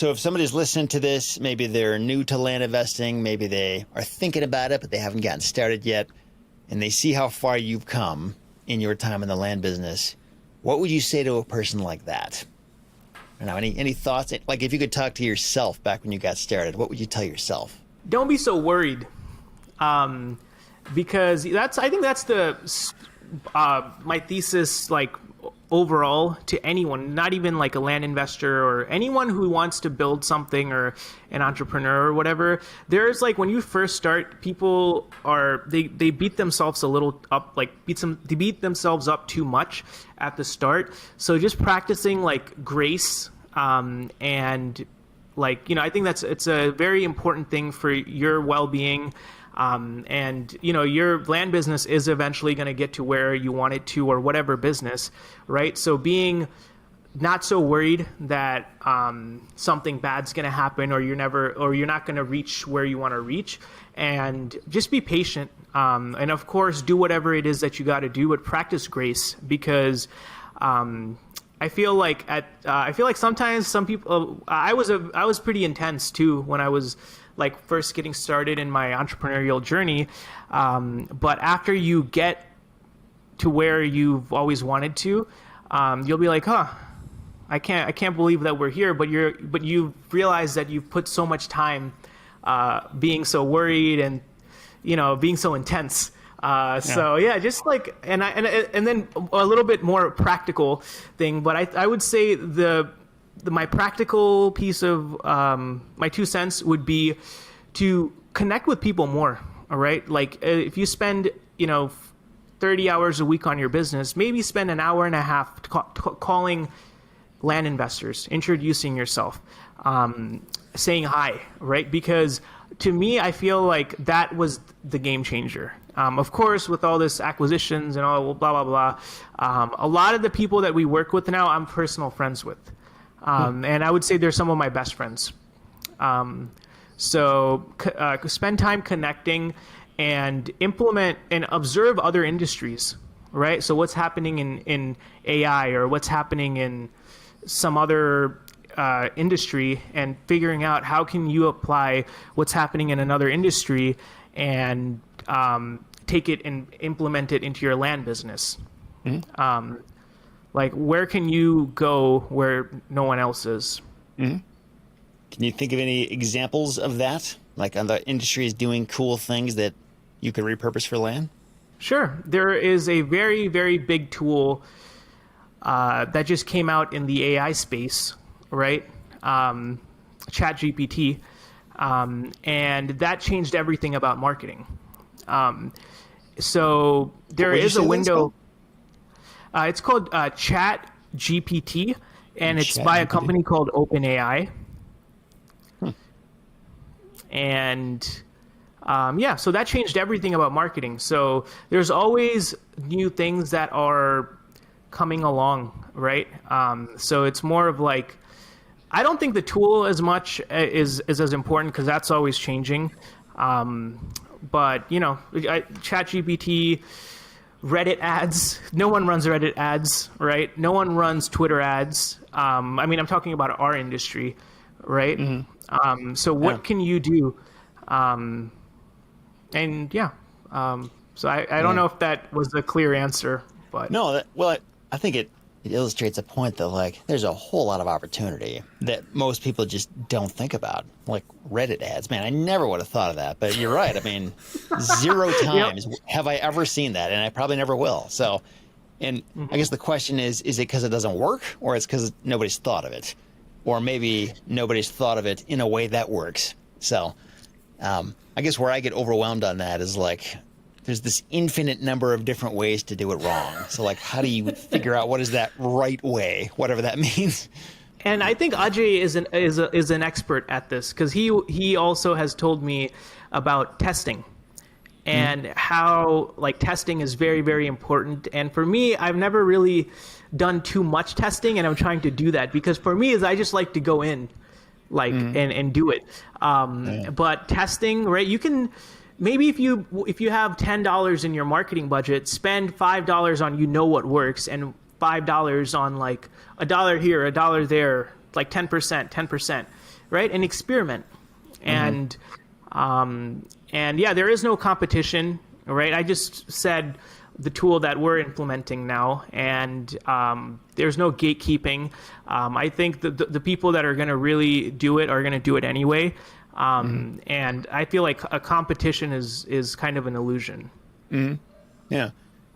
So if somebody's listening to this, maybe they're new to land investing, maybe they are thinking about it, but they haven't gotten started yet, and they see how far you've come in your time in the land business, what would you say to a person like that? I don't know, any thoughts? Like if you could talk to yourself back when you got started, what would you tell yourself? Don't be so worried, because I think that's my thesis, like overall, to anyone, not even like a land investor or anyone who wants to build something or an entrepreneur or whatever. There's like, when you first start, people they beat themselves a little up, like they beat themselves up too much at the start. So just practicing like grace, and like, I think it's a very important thing for your well-being. And your land business is eventually going to get to where you want it to, or whatever business, right? So being not so worried that something bad's going to happen, or you're not going to reach where you want to reach, and just be patient. And of course, do whatever it is that you got to do, but practice grace, because I feel like sometimes some people. I was pretty intense too when I was like first getting started in my entrepreneurial journey. But after you get to where you've always wanted to, you'll be like, I can't believe that we're here. But you realize that you've put so much time being so worried and being so intense. So yeah, just like, and then a little bit more practical thing, but I would say my practical piece of my 2 cents would be to connect with people more. All right, like if you spend 30 hours a week on your business, maybe spend an hour and a half calling land investors, introducing yourself, saying hi, right? Because to me, I feel like that was the game changer. Of course, with all this acquisitions and all blah, blah, blah, a lot of the people that we work with now, I'm personal friends with. And I would say they're some of my best friends. So spend time connecting and implement and observe other industries, right? So what's happening in AI, or what's happening in some other industry, and figuring out how can you apply what's happening in another industry and take it and implement it into your land business. Mm-hmm. Like, where can you go where no one else is? Mm-hmm. Can you think of any examples of that? Like, other industries doing cool things that you could repurpose for land? Sure. There is a very, very big tool that just came out in the AI space, right? ChatGPT. And that changed everything about marketing. So there is a window. It's called ChatGPT, and it's by a company called OpenAI. And so that changed everything about marketing. So there's always new things that are coming along, right? So it's more of like, I don't think the tool as much is as important, because that's always changing. But ChatGPT, Reddit ads. No one runs Reddit ads, right? No one runs Twitter ads. I'm talking about our industry, right? Mm-hmm. So what can you do? So I don't know if that was a clear answer, but no. I think it illustrates a point that, like, there's a whole lot of opportunity that most people just don't think about, like Reddit ads. Man, I never would have thought of that, but you're right. I mean, 0 times have I ever seen that, and I probably never will. So, and I guess the question is it because it doesn't work, or it's because nobody's thought of it, or maybe nobody's thought of it in a way that works? So, I guess where I get overwhelmed on that is, like, there's this infinite number of different ways to do it wrong. So, like, how do you figure out what is that right way, whatever that means? And I think Ajay is an expert at this, because he also has told me about testing and how, like, testing is very, very important. And for me, I've never really done too much testing, and I'm trying to do that, because for me, I just like to go in, like, and do it. But testing, right? You can. Maybe if you have $10 in your marketing budget, spend $5 on what works, and $5 on, like, $1 here, $1 there, like 10%, right? And experiment. And yeah, there is no competition, right? I just said the tool that we're implementing now, and there's no gatekeeping. I think the people that are going to really do it are going to do it anyway. And I feel like a competition is kind of an illusion. Yeah.